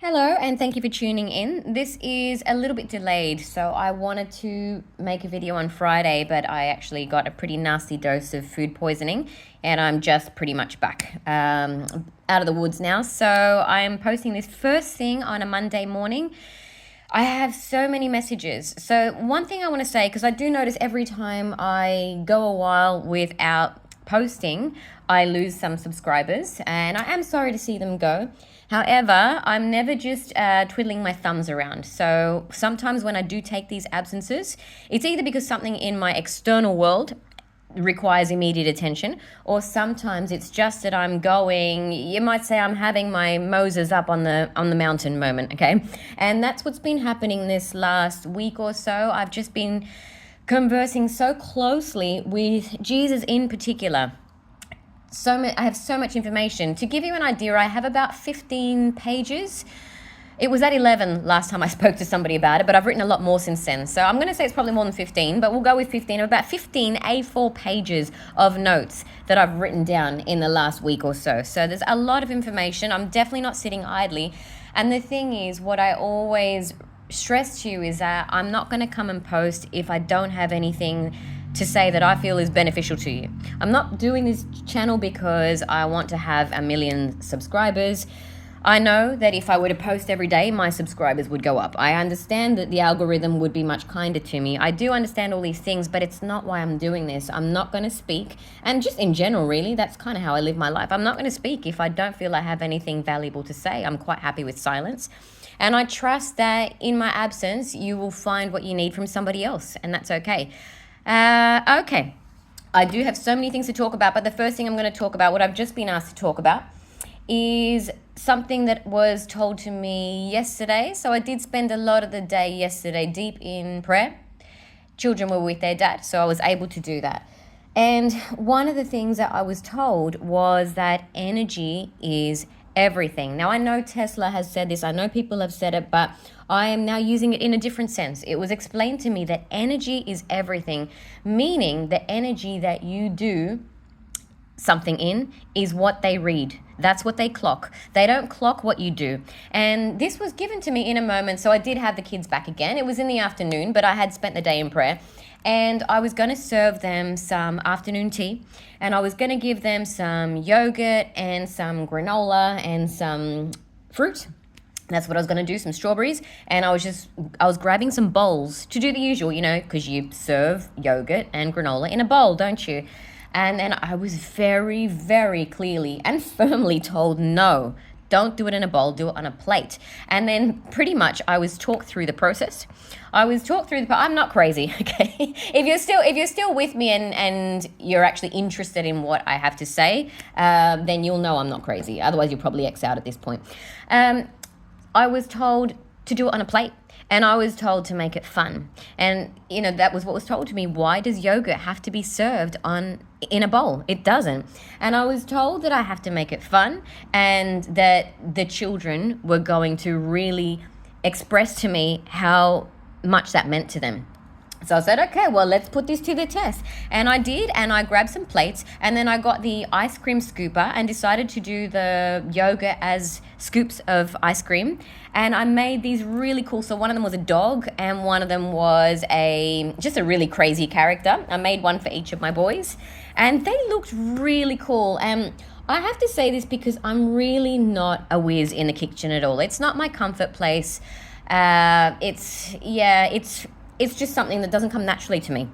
Hello, and thank you for tuning in. This is a little bit delayed, so I wanted to make a video on Friday, but I actually got a pretty nasty dose of food poisoning, and I'm just pretty much back out of the woods now. So I'm posting this first thing on a Monday morning. I have so many messages. So one thing I want to say, because I do notice every time I go a while without posting, I lose some subscribers, and I am sorry to see them go. However, I'm never just twiddling my thumbs around. So sometimes when I do take these absences, it's either because something in my external world requires immediate attention, or sometimes it's just that I'm going, you might say I'm having my Moses up on the mountain moment, okay? And that's what's been happening this last week or so. I've just been conversing so closely with Jesus in particular. I have so much information. To give you an idea, I have about 15 pages. It was at 11 last time I spoke to somebody about it, but I've written a lot more since then. So I'm going to say it's probably more than 15, but we'll go with 15. About 15 A4 pages of notes that I've written down in the last week or so. So there's a lot of information. I'm definitely not sitting idly. And the thing is, what I always stress to you is that I'm not going to come and post if I don't have anything to say that I feel is beneficial to you. I'm not doing this channel because I want to have 1 million subscribers. I know that if I were to post every day, my subscribers would go up. I understand that the algorithm would be much kinder to me. I do understand all these things, but it's not why I'm doing this. I'm not going to speak. And just in general, really, that's kind of how I live my life. I'm not going to speak if I don't feel I have anything valuable to say. I'm quite happy with silence. And I trust that in my absence, you will find what you need from somebody else, and that's okay. Okay, I do have so many things to talk about, but the first thing I'm going to talk about, what I've just been asked to talk about, is something that was told to me yesterday. So I did spend a lot of the day yesterday deep in prayer. Children were with their dad, so I was able to do that. And one of the things that I was told was that energy is everything. Now, I know Tesla has said this, I know people have said it, but I am now using it in a different sense. It was explained to me that energy is everything, meaning the energy that you do something in is what they read. That's what they clock. They don't clock what you do. And this was given to me in a moment. So I did have the kids back again. It was in the afternoon, but I had spent the day in prayer. And I was going to serve them some afternoon tea. And I was going to give them some yogurt and some granola and some fruit. That's what I was going to do, some strawberries. And I was grabbing some bowls to do the usual, because you serve yogurt and granola in a bowl, don't you? And then I was very, very clearly and firmly told, no, don't do it in a bowl, do it on a plate. And then pretty much I was talked through the process. I'm not crazy, okay? If you're still with me and you're actually interested in what I have to say, then you'll know I'm not crazy. Otherwise, you'll probably X out at this point. I was told to do it on a plate. And I was told to make it fun. And, that was what was told to me. Why does yogurt have to be served in a bowl? It doesn't. And I was told that I have to make it fun and that the children were going to really express to me how much that meant to them. So I said, okay, well, let's put this to the test. And I did, and I grabbed some plates, and then I got the ice cream scooper and decided to do the yogurt as scoops of ice cream. And I made these really cool, so one of them was a dog, and one of them was just a really crazy character. I made one for each of my boys, and they looked really cool. And I have to say this because I'm really not a whiz in the kitchen at all. It's not my comfort place. It's just something that doesn't come naturally to me.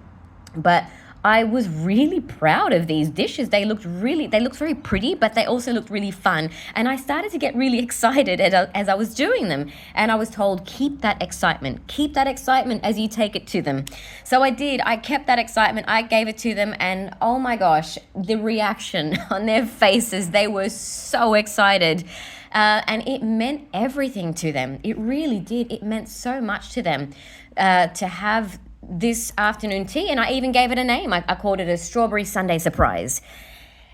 But I was really proud of these dishes. They looked very pretty, but they also looked really fun. And I started to get really excited as I was doing them. And I was told, keep that excitement as you take it to them. So I did. I kept that excitement. I gave it to them. And oh my gosh, the reaction on their faces, they were so excited. And it meant everything to them. It really did. It meant so much to them to have this afternoon tea. And I even gave it a name. I called it a strawberry Sunday surprise.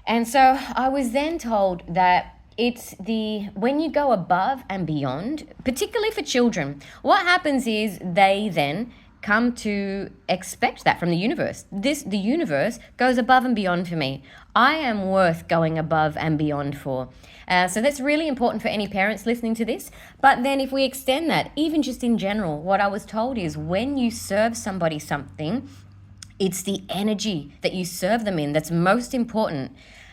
And so I was then told that when you go above and beyond, particularly for children, what happens is they then come to expect that from the universe. The universe goes above and beyond for me. I am worth going above and beyond for. So that's really important for any parents listening to this. But then if we extend that, even just in general, what I was told is when you serve somebody something, it's the energy that you serve them in that's most important.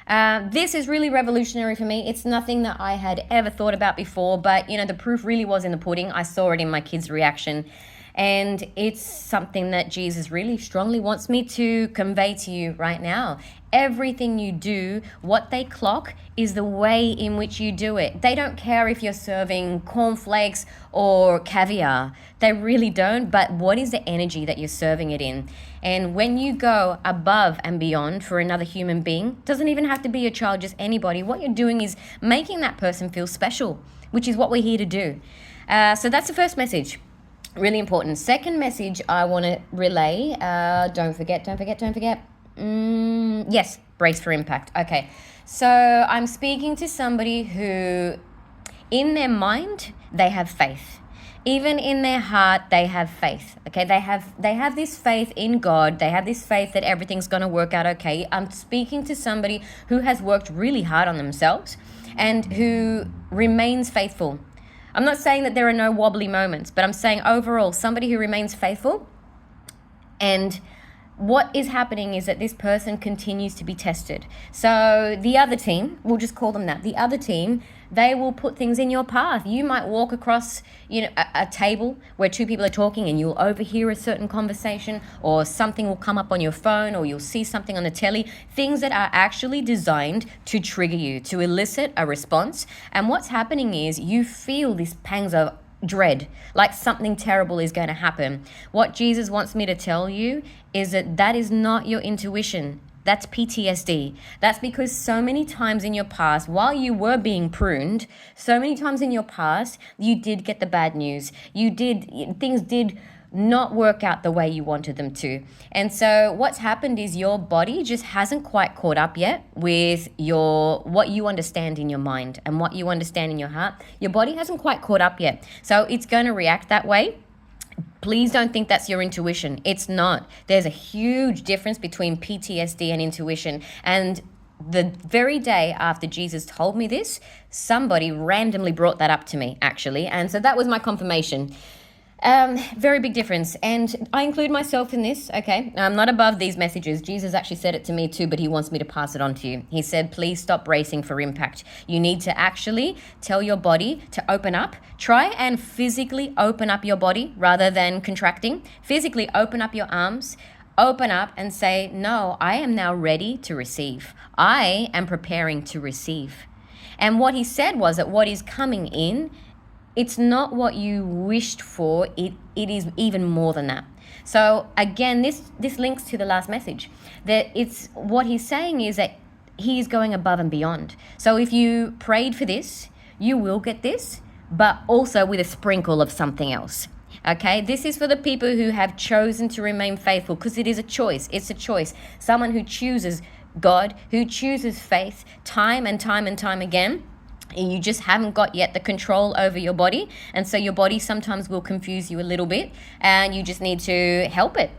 This is really revolutionary for me. It's nothing that I had ever thought about before, but the proof really was in the pudding. I saw it in my kids' reaction. And it's something that Jesus really strongly wants me to convey to you right now. Everything you do, what they clock is the way in which you do it. They don't care if you're serving cornflakes or caviar. They really don't. But what is the energy that you're serving it in? And when you go above and beyond for another human being, doesn't even have to be a child, just anybody, what you're doing is making that person feel special, which is what we're here to do. So that's the first message. Really important. Second message I want to relay. Don't forget. Yes, brace for impact. Okay. So I'm speaking to somebody who, in their mind, they have faith. Even in their heart, they have faith. Okay. They have this faith in God. They have this faith that everything's going to work out okay. I'm speaking to somebody who has worked really hard on themselves and who remains faithful. I'm not saying that there are no wobbly moments, but I'm saying overall, somebody who remains faithful. And what is happening is that this person continues to be tested. So the other team, we'll just call them that, the other team, they will put things in your path. You might walk across, a table where two people are talking and you'll overhear a certain conversation, or something will come up on your phone, or you'll see something on the telly, things that are actually designed to trigger you, to elicit a response. And what's happening is you feel these pangs of dread, like something terrible is going to happen. What Jesus wants me to tell you is that is not your intuition. That's PTSD. That's because so many times in your past, while you were being pruned, so many times in your past, you did get the bad news. Things did not work out the way you wanted them to. And so what's happened is your body just hasn't quite caught up yet with what you understand in your mind and what you understand in your heart. Your body hasn't quite caught up yet. So it's going to react that way. Please don't think that's your intuition. It's not. There's a huge difference between PTSD and intuition. And the very day after Jesus told me this, somebody randomly brought that up to me, actually. And so that was my confirmation. Very big difference. And I include myself in this, okay? I'm not above these messages. Jesus actually said it to me too, but he wants me to pass it on to you. He said, please stop bracing for impact. You need to actually tell your body to open up. Try and physically open up your body rather than contracting. Physically open up your arms. Open up and say, no, I am now ready to receive. I am preparing to receive. And what he said was that what is coming in, it's not what you wished for. It is even more than that. So again, this links to the last message. That it's what he's saying is that he's going above and beyond. So if you prayed for this, you will get this, but also with a sprinkle of something else. Okay, this is for the people who have chosen to remain faithful, because it is a choice. It's a choice. Someone who chooses God, who chooses faith time and time and time again. And you just haven't got yet the control over your body. And so your body sometimes will confuse you a little bit, and you just need to help it,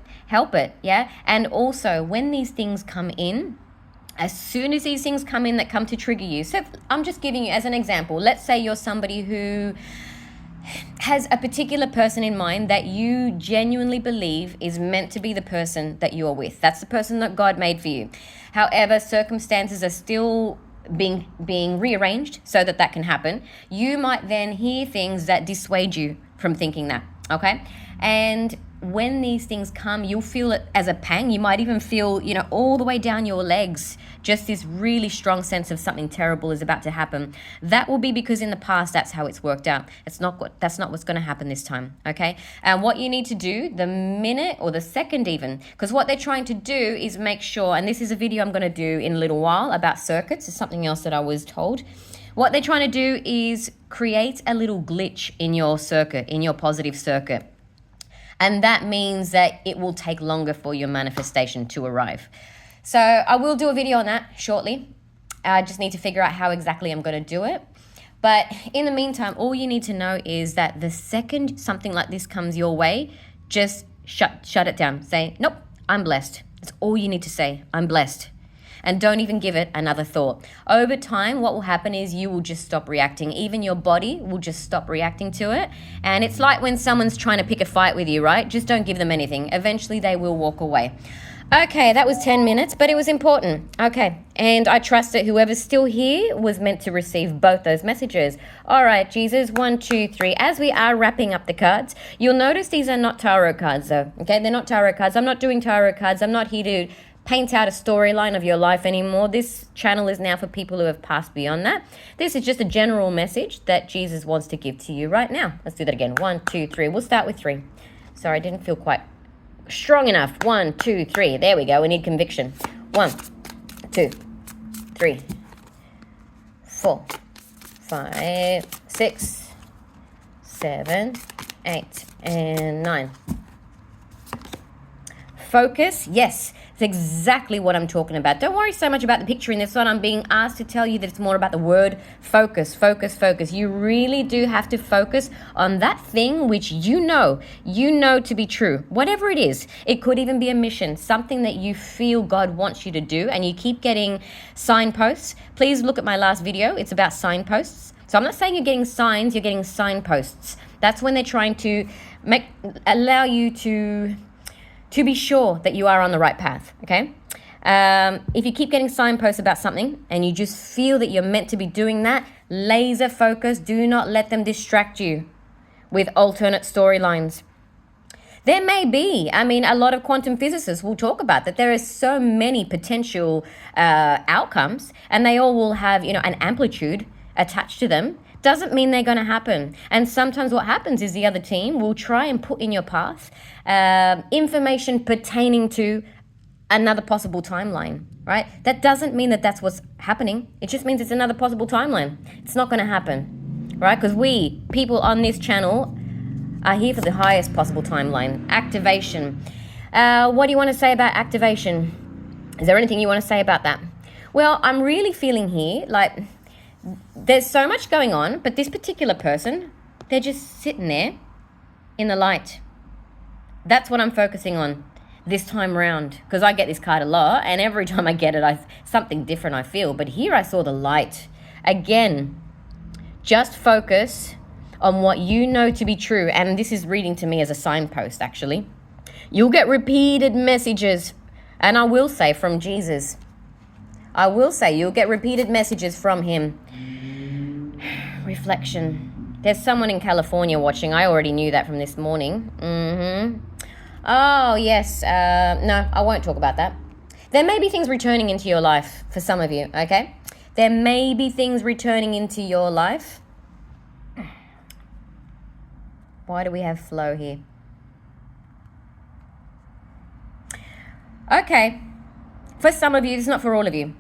yeah? And also when these things come in, as soon as these things come in that come to trigger you. So I'm just giving you as an example. Let's say you're somebody who has a particular person in mind that you genuinely believe is meant to be the person that you are with. That's the person that God made for you. However, circumstances are still being rearranged so that can happen. You might then hear things that dissuade you from thinking that, okay? And when these things come, you'll feel it as a pang. You might even feel, all the way down your legs, just this really strong sense of something terrible is about to happen. That will be because in the past, that's how it's worked out. That's not what's going to happen this time, okay? And what you need to do the minute or the second even, because what they're trying to do is make sure, and this is a video I'm going to do in a little while about circuits. It's something else that I was told. What they're trying to do is create a little glitch in your circuit, in your positive circuit. And that means that it will take longer for your manifestation to arrive. So I will do a video on that shortly. I just need to figure out how exactly I'm going to do it. But in the meantime, all you need to know is that the second something like this comes your way, just Shut it down. Say, nope, I'm blessed. That's all you need to say. I'm blessed. And don't even give it another thought. Over time, what will happen is you will just stop reacting. Even your body will just stop reacting to it. And it's like when someone's trying to pick a fight with you, right? Just don't give them anything. Eventually, they will walk away. Okay, that was 10 minutes, but it was important. Okay, and I trust that whoever's still here was meant to receive both those messages. All right, Jesus, 1, 2, 3. As we are wrapping up the cards, you'll notice these are not tarot cards, though. Okay, they're not tarot cards. I'm not doing tarot cards. I'm not here to paint out a storyline of your life anymore. This channel is now for people who have passed beyond that. This is just a general message that Jesus wants to give to you right now. Let's do that again. 1, 2, 3. We'll start with 3. Sorry, I didn't feel quite strong enough. 1, 2, 3. There we go. We need conviction. 1, 2, 3, 4, 5, 6, 7, 8, and 9. Focus. Yes, it's exactly what I'm talking about. Don't worry so much about the picture in this one. I'm being asked to tell you that it's more about the word focus, focus, focus. You really do have to focus on that thing which you know to be true. Whatever it is, it could even be a mission, something that you feel God wants you to do, and you keep getting signposts. Please look at my last video. It's about signposts. So I'm not saying you're getting signs, you're getting signposts. That's when they're trying to allow you to be sure that you are on the right path, okay? If you keep getting signposts about something and you just feel that you're meant to be doing that, laser focus. Do not let them distract you with alternate storylines. There may be, a lot of quantum physicists will talk about that. There are so many potential outcomes, and they all will have, an amplitude attached to them. Doesn't mean they're going to happen. And sometimes what happens is the other team will try and put in your path information pertaining to another possible timeline, right? That doesn't mean that that's what's happening. It just means it's another possible timeline. It's not going to happen, right? Because we, people on this channel, are here for the highest possible timeline. Activation. What do you want to say about activation? Is there anything you want to say about that? Well, I'm really feeling here like there's so much going on, but this particular person, they're just sitting there in the light. That's what I'm focusing on this time round, because I get this card a lot, and every time I get it, something different I feel. But here I saw the light. Again, just focus on what you know to be true, and this is reading to me as a signpost, actually. You'll get repeated messages, and I will say from Jesus. I will say you'll get repeated messages from him. Reflection. There's someone in California watching. I already knew that from this morning. Oh, yes. No, I won't talk about that. There may be things returning into your life for some of you, okay? There may be things returning into your life. Why do we have flow here? Okay. For some of you, it's not for all of you.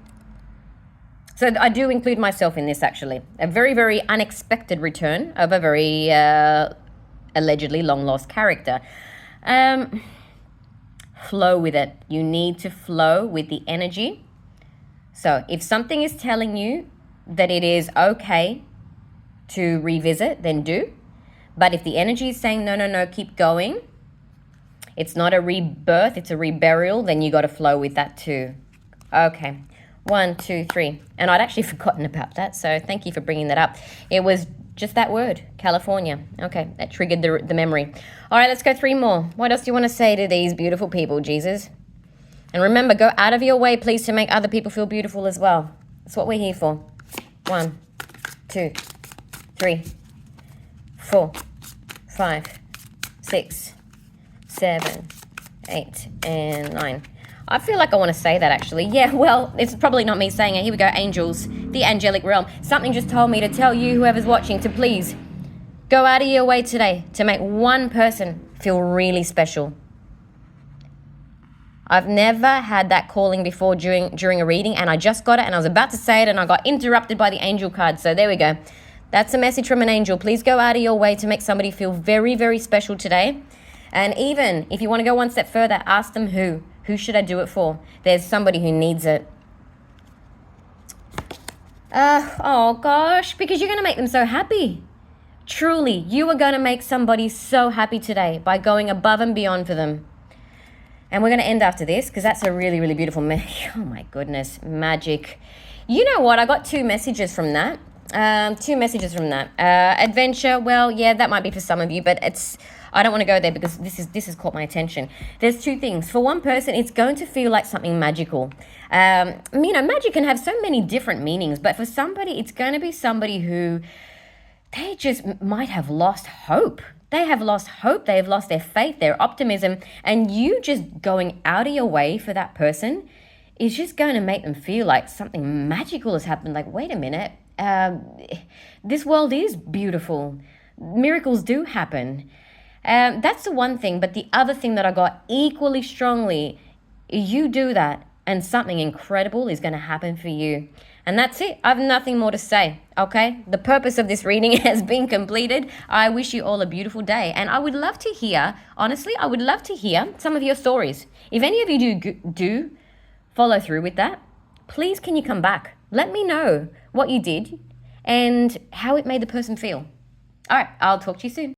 So I do include myself in this, actually. A very, very unexpected return of a very allegedly long-lost character. Flow with it. You need to flow with the energy. So if something is telling you that it is okay to revisit, then do. But if the energy is saying, no, keep going, it's not a rebirth, it's a reburial, then you got to flow with that too. Okay. 1, 2, 3. And I'd actually forgotten about that, so thank you for bringing that up. It was just that word, California. Okay, that triggered the memory. All right, let's go 3 more. What else do you want to say to these beautiful people, Jesus? And remember, go out of your way, please, to make other people feel beautiful as well. That's what we're here for. 1, 2, 3, 4, 5, 6, 7, 8, and 9. I feel like I want to say that, actually. Yeah, well, it's probably not me saying it. Here we go, angels, the angelic realm. Something just told me to tell you, whoever's watching, to please go out of your way today to make one person feel really special. I've never had that calling before during a reading, and I just got it, and I was about to say it, and I got interrupted by the angel card. So there we go. That's a message from an angel. Please go out of your way to make somebody feel very, very special today. And even if you want to go one step further, ask them who. Who should I do it for? There's somebody who needs it. Oh gosh, because you're going to make them so happy. Truly, you are going to make somebody so happy today by going above and beyond for them. And we're going to end after this because that's a really, really beautiful oh my goodness, magic. You know what? I got two messages from that. Adventure, well, yeah, that might be for some of you, but I don't want to go there because this has caught my attention. There's two things. For one person, it's going to feel like something magical. Magic can have so many different meanings, but for somebody, it's going to be somebody who they just might have lost hope. They have lost hope. They have lost their faith, their optimism, and you just going out of your way for that person is just going to make them feel like something magical has happened. Like, wait a minute. This world is beautiful. Miracles do happen. That's the one thing. But the other thing that I got equally strongly, you do that and something incredible is going to happen for you. And that's it. I have nothing more to say, okay? The purpose of this reading has been completed. I wish you all a beautiful day. And I would love to hear, honestly, I would love to hear some of your stories. If any of you do follow through with that, please can you come back? Let me know what you did and how it made the person feel. All right, I'll talk to you soon.